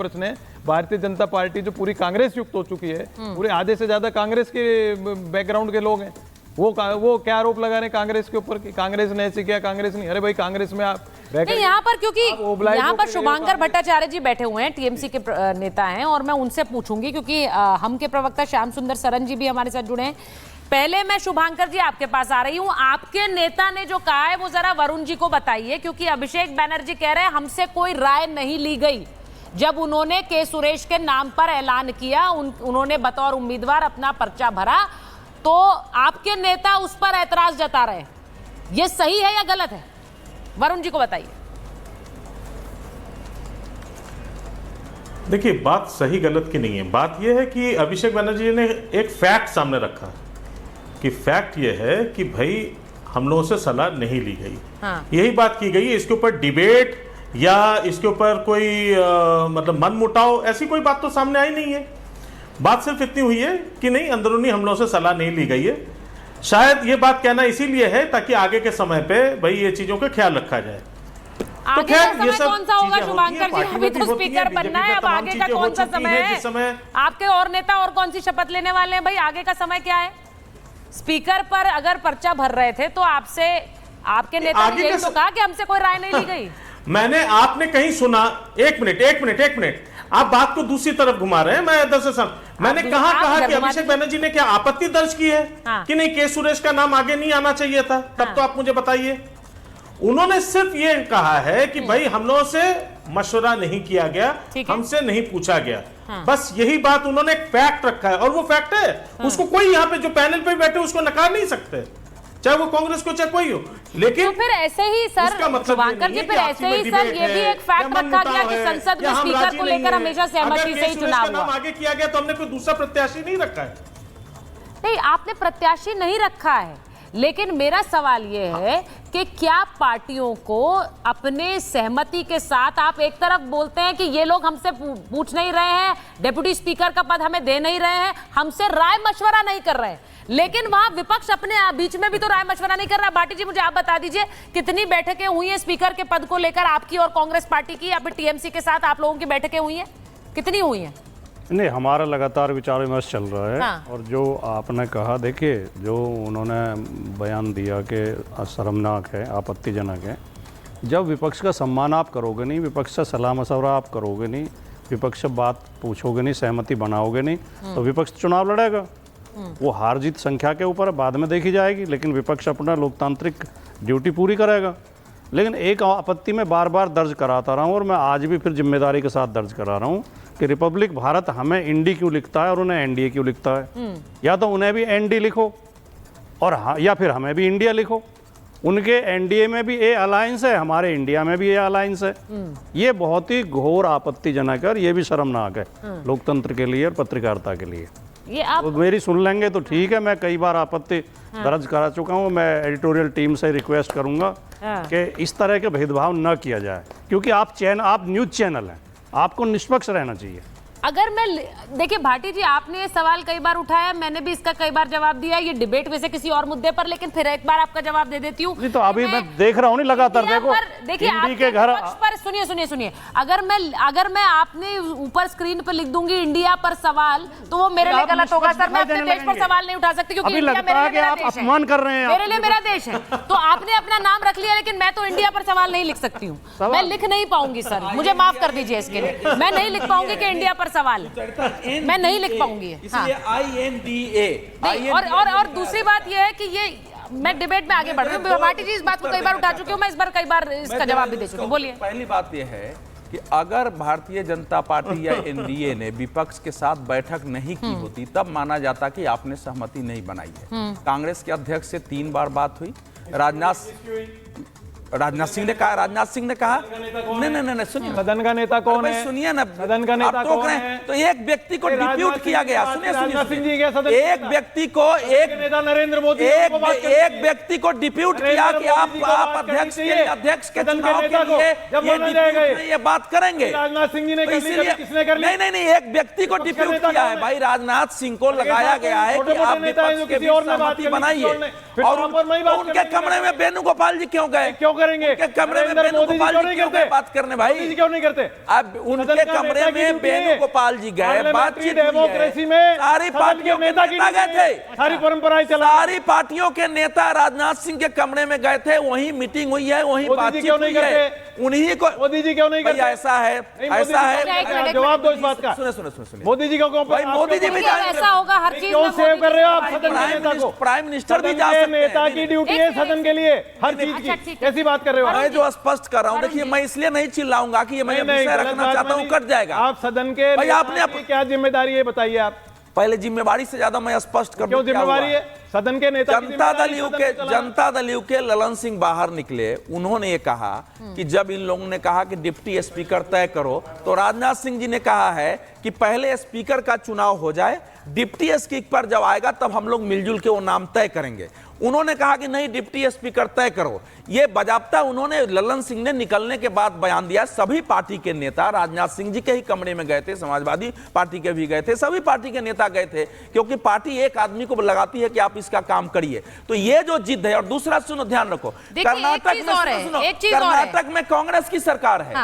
प्रश्न है। भारतीय जनता पार्टी जो पूरी कांग्रेस युक्त हो चुकी है, पूरे आधे से ज्यादा कांग्रेस के बैकग्राउंड के लोग हैं, वो क्या आरोप लगा रहे हैं कांग्रेस के ऊपर कि कांग्रेस ने ऐसे किया, कांग्रेस नहीं। अरे भाई कांग्रेस में आप नहीं, यहाँ पर क्योंकि यहाँ पर शुभांकर भट्टाचार्य जी बैठे हुए हैं, टीएमसी के नेता हैं, और मैं उनसे पूछूंगी क्योंकि हम के प्रवक्ता श्याम सुंदर सरन जी भी हमारे साथ जुड़े हैं। पहले मैं शुभांकर जी आपके पास आ रही हूँ। आपके नेता ने जो कहा है वो जरा वरुण जी को बताइए, क्योंकि अभिषेक बैनर्जी कह रहे हैं हमसे कोई राय नहीं ली गई। जब उन्होंने के सुरेश के नाम पर ऐलान किया, उन्होंने बतौर उम्मीदवार अपना पर्चा भरा, तो आपके नेता उस पर ऐतराज जता रहे हैं। ये सही है या गलत है? वरुण जी को बताइए। देखिए, बात सही गलत की नहीं है। बात यह है कि अभिषेक बनर्जी ने एक फैक्ट सामने रखा कि फैक्ट यह है कि भाई हम लोगों से सलाह नहीं ली गई। हाँ। यही बात की गई है। इसके ऊपर डिबेट या इसके ऊपर कोई मतलब मन मुटाव, ऐसी कोई बात तो सामने आई नहीं है। बात सिर्फ इतनी हुई है कि नहीं, अंदरूनी हम लोगों से सलाह नहीं ली गई है। शायद ये बात कहना इसीलिए है ताकि आगे के समय पे भाई ये चीजों का ख्याल रखा जाए। आगे तो का समय कौन सा होगा शुभांकर जी? अभी तो स्पीकर बनना है, अब आगे का कौन सा समय है? आपके और नेता और कौन सी शपथ लेने वाले हैं? भाई आगे का समय क्या है? स्पीकर पर अगर पर्चा भर रहे थे तो आपसे आपके नेता ने यही तो कहा कि हमसे कोई राय नहीं ली गई। मैंने आपने कहीं सुना? एक मिनट, आप बात को दूसरी तरफ घुमा रहे हैं। मैं दरअसल मैंने कहा कि अभिषेक बनर्जी ने क्या आपत्ति दर्ज की है? हाँ। कि नहीं, के सुरेश का नाम आगे नहीं आना चाहिए था? तब हाँ। तो आप मुझे बताइए। उन्होंने सिर्फ ये कहा है कि भाई हम लोगों से मशवरा नहीं किया गया, हमसे नहीं पूछा गया। हाँ। बस यही बात उन्होंने एक फैक्ट रखा है, और वो फैक्ट है। हाँ। उसको कोई यहाँ पे जो पैनल पे बैठे उसको नकार नहीं सकते, चाहे वो कांग्रेस को चाहे कोई हो। लेकिन तो फिर ऐसे ही सर शुभांकर जी, फिर ऐसे ही सर ये भी एक फैक्ट रखा गया कि संसद में स्पीकर को लेकर हमेशा सहमति से ही चुनाव हुआ। आगे किया गया तो हमने कोई दूसरा प्रत्याशी नहीं रखा है। नहीं, आपने प्रत्याशी नहीं रखा है, लेकिन मेरा सवाल यह है कि क्या पार्टियों को अपने सहमति के साथ, आप एक तरफ बोलते हैं कि ये लोग हमसे पूछ नहीं रहे हैं, डेप्यूटी स्पीकर का पद हमें दे नहीं रहे हैं, हमसे राय मशवरा नहीं कर रहे हैं, लेकिन वहां विपक्ष अपने बीच में भी तो राय मशवरा नहीं कर रहा। भाटी जी, मुझे आप बता दीजिए कितनी बैठकें हुई हैं स्पीकर के पद को लेकर, आपकी और कांग्रेस पार्टी की, या फिर टीएमसी के साथ आप लोगों की बैठकें हुई हैं? कितनी हुई हैं? नहीं, हमारा लगातार विचार विमर्श चल रहा है। हाँ। और जो आपने कहा, देखिए जो उन्होंने बयान दिया कि शर्मनाक है, आपत्तिजनक है। जब विपक्ष का सम्मान आप करोगे नहीं, विपक्ष से सलाह मशवरा आप करोगे नहीं, विपक्ष से बात पूछोगे नहीं, सहमति बनाओगे नहीं, तो विपक्ष चुनाव लड़ेगा। वो हार जीत संख्या के ऊपर बाद में देखी जाएगी, लेकिन विपक्ष अपना लोकतांत्रिक ड्यूटी पूरी करेगा। लेकिन एक आपत्ति में बार बार दर्ज कराता रहा हूँ, और मैं आज भी फिर जिम्मेदारी के साथ दर्ज करा रहा हूँ कि रिपब्लिक भारत हमें इंडी क्यों लिखता है और उन्हें एनडीए क्यों लिखता है। या तो उन्हें भी एनडी लिखो और या फिर हमें भी इंडिया लिखो। उनके एनडीए में भी ए अलायंस है, हमारे इंडिया में भी ए अलायंस है। ये बहुत ही घोर आपत्तिजनक है और ये भी शर्मनाक है लोकतंत्र के लिए और पत्रकारिता के लिए। ये आप तो मेरी सुन लेंगे तो ठीक है। मैं कई बार आपत्ति दर्ज करा चुका हूँ। मैं एडिटोरियल टीम से रिक्वेस्ट करूंगा कि इस तरह के भेदभाव न किया जाए, क्योंकि आप न्यूज चैनल हैं, आपको निष्पक्ष रहना चाहिए। अगर मैं देखिए भाटी जी, आपने ये सवाल कई बार उठाया, मैंने भी इसका कई बार जवाब दिया, ये डिबेट वैसे किसी और मुद्दे पर, लेकिन फिर एक बार आपका जवाब दे देती हूँ। तो अभी मैं देख रहा हूँ नहीं लगातार, देखो देखिए आपके घर पर सुनिए अगर मैं आपने ऊपर स्क्रीन पर लिख दूंगी इंडिया पर सवाल, तो वो मेरे लिए गलत होगा सर। मैं अपने देश पर सवाल नहीं उठा सकती, क्योंकि इंडिया मेरे लिए मेरा देश है, अपमान कर रहे हैं, मेरे लिए मेरा देश है। तो आपने अपना नाम रख लिया, लेकिन मैं तो इंडिया पर सवाल नहीं लिख सकती हूँ। मैं लिख नहीं पाऊंगी सर, मुझे माफ कर दीजिए इसके लिए। मैं नहीं लिख पाऊंगी कि इंडिया पर सवाल, मैं नहीं लिख पाऊंगी। इसलिए INDA। और दूसरी बात यह है कि ये मैं डिबेट में आगे बढ़ रही हूँ। भाटी जी इस बात को कई बार उठा चुकी हूँ, मैं इस बार कई बार इसका जवाब भी दे चुकी हूँ। बोलिए। पहली बात यह है कि अगर भारतीय जनता पार्टी या एनडीए ने विपक्ष के साथ बैठक नहीं की होती, तब माना जाता कि आपने सहमति नहीं बनाई है। कांग्रेस के अध्यक्ष से 3 बार बात हुई। राजनाथ सिंह ने कहा नहीं सुनिए, सदन का नेता कौन है? सुनिए ना, सदन का नेता कौन है? तो एक व्यक्ति को डिप्यूट किया गया। सुनिए, एक व्यक्ति को नेता नरेंद्र मोदी एक व्यक्ति को डिप्यूट किया कि आप अध्यक्ष के चुनाव के लिए ये बात करेंगे। राजनाथ सिंह जी ने किसने कर लिया? नहीं, एक व्यक्ति को डिप्यूट किया है भाई। राजनाथ सिंह को लगाया गया है कि आप विपक्ष के बीच सहमति बनाइए, और उनके कमरे में वेणुगोपाल जी क्यों गए? करेंगे? उनके कमरे में नरेंद्र मोदी जी वेणुगोपाल क्यों जी नहीं क्यों करते? बात करने भाई? मोदी जी क्यों नहीं करते? अब उनके कमरे में वेणुगोपाल जी गए, बातचीत डेमोक्रेसी में सारी पार्टियों के नेता गए थे, सारी परंपराएं चला, सारी पार्टियों के नेता राजनाथ सिंह के कमरे में गए थे, वहीं मीटिंग हुई है, वहीं बातचीत हुई है, उन्हीं को। मोदी जी क्यों नहीं करते? ऐसा है, ऐसा है, जवाब दो इस बात का। सुने सुने सुने, मोदी जी को भाई मोदी जी भी ऐसा होगा हर चीज क्यों सेव कर रहे हो आप सदन के नेता को? प्राइम मिनिस्टर भी जा सदन के सकते हैं। नेता की ड्यूटी है सदन के लिए हर चीज अच्छा, की। ठीक है। कैसी बात कर रहे हो? मैं जो स्पष्ट कर रहा हूँ, देखिए मैं इसलिए नहीं चिल्लाऊंगा कि ये मैं नहीं, विषय गलत रखना बात चाहता हूँ, नहीं। कट जाएगा। आप सदन के भाई नेता आपने की क्या जिम्मेदारी है बताइए आप? पहले जिम्मेवारी से ज्यादा मैं स्पष्ट कर दूं क्यों क्या हुआ जिम्मेवारी है? सदन के नेता की जनता दल यू के ललन सिंह बाहर निकले, उन्होंने ये कहा कि जब इन लोगों ने कहा कि डिप्टी स्पीकर तय करो, तो राजनाथ सिंह जी ने कहा है कि पहले स्पीकर का चुनाव हो जाए, डिप्टी स्पीकर जब आएगा तब हम लोग मिलजुल के वो नाम तय करेंगे। उन्होंने कहा कि नहीं डिप्टी स्पीकर तय करो। ये बजाबता उन्होंने ललन सिंह ने निकलने के बाद बयान दिया। सभी पार्टी के नेता राजनाथ सिंह जी के ही कमरे में गए थे, समाजवादी पार्टी के भी गए थे, सभी पार्टी के नेता गए थे, क्योंकि पार्टी एक आदमी को लगाती है कि आप इसका काम करिए। तो ये जो जिद है, और दूसरा सुनो, ध्यान रखो, कर्नाटक में कांग्रेस की सरकार है,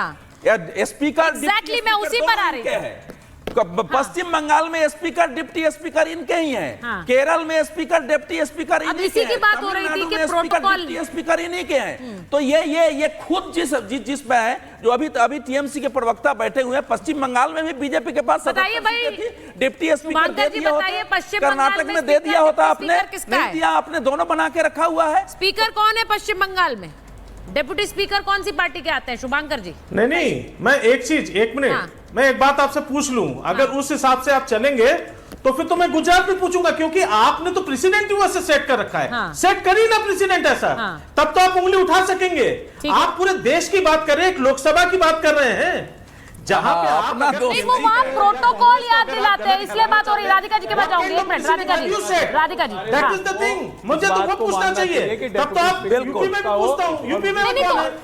स्पीकर मैं उसी पर आ रही हूं। पश्चिम बंगाल में स्पीकर डिप्टी स्पीकर इनके ही हैं, केरल में स्पीकर डिप्टी स्पीकर इन्हीं के हैं, की बात हो रही थी कि प्रोटोकॉल डिप्टी स्पीकर इन्हीं के हैं। तो ये खुद जिस में है, जो अभी टीएमसी के प्रवक्ता बैठे हुए हैं, पश्चिम बंगाल में भी बीजेपी के पास डिप्टी स्पीकर दे दिया होता, कर्नाटक में दे दिया होता, आपने नहीं दिया, आपने दोनों बना के रखा हुआ है। स्पीकर कौन है पश्चिम बंगाल में? डेप्यूटी स्पीकर कौन सी पार्टी के आते हैं शुभांकर जी? नहीं, मैं एक मिनट, मैं एक बात आपसे पूछ लूं, अगर उस हिसाब से आप चलेंगे तो फिर तो मैं गुजरात में पूछूंगा, क्योंकि आपने तो प्रेसिडेंट ही वैसे सेट कर रखा है। सेट करिए ना प्रेसिडेंट ऐसा, तब तो आप उंगली उठा सकेंगे। आप पूरे देश की बात कर रहे हैं, एक लोकसभा की बात कर रहे हैं, जहां पे अपना नहीं, वो वहाँ प्रोटोकॉल याद दिलाते हैं, इसलिए बात हो रही है। राधिका जी के पास जाऊंगी, एक minute. Radhika ji that is the thing, मुझे तो वो पूछना चाहिए, तब तो आप यूपी में भी पूछता हूं, यूपी में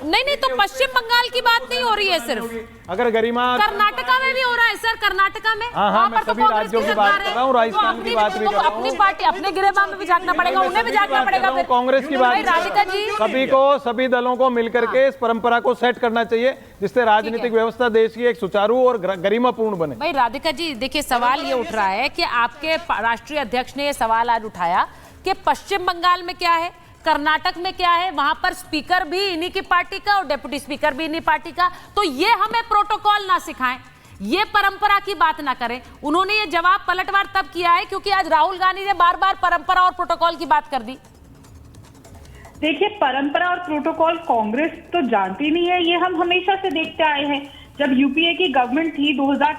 नहीं तो पश्चिम बंगाल की बात नहीं हो रही है सिर्फ, अगर गरिमा कर्नाटका में भी हो रहा है सर, कर्नाटका में हाँ, मैं सभी राज्यों की बात कर रहा हूँ, राजस्थान की बात भी कर रहा हूँ, अपनी पार्टी अपने गिरेबान में भी झांकना पड़ेगा, उन्हें भी झांकना पड़ेगा, कांग्रेस की बात। राधिका जी सभी दलों को मिलकर के इस परंपरा को सेट करना चाहिए, जिससे राजनीतिक व्यवस्था देश की एक सुचारू और गरिमापूर्ण बने। भाई राधिका जी देखिए, सवाल ये उठ रहा है कि आपके राष्ट्रीय अध्यक्ष ने ये सवाल आज उठाया कि पश्चिम बंगाल में क्या है, कर्नाटक में क्या है, वहां पर स्पीकर भी इन्हीं की पार्टी का और डेप्यूटी स्पीकर भी इन्हीं पार्टी का, तो ये हमें प्रोटोकॉल ना सिखाएं, ये परंपरा की बात ना करें। उन्होंने ये जवाब पलटवार तब किया है क्योंकि आज राहुल गांधी ने बार बार परंपरा और प्रोटोकॉल की बात कर दी। देखिए, परंपरा और प्रोटोकॉल कांग्रेस तो जानती नहीं है, ये हम हमेशा से देखते आए हैं। जब यूपीए की गवर्नमेंट थी 2004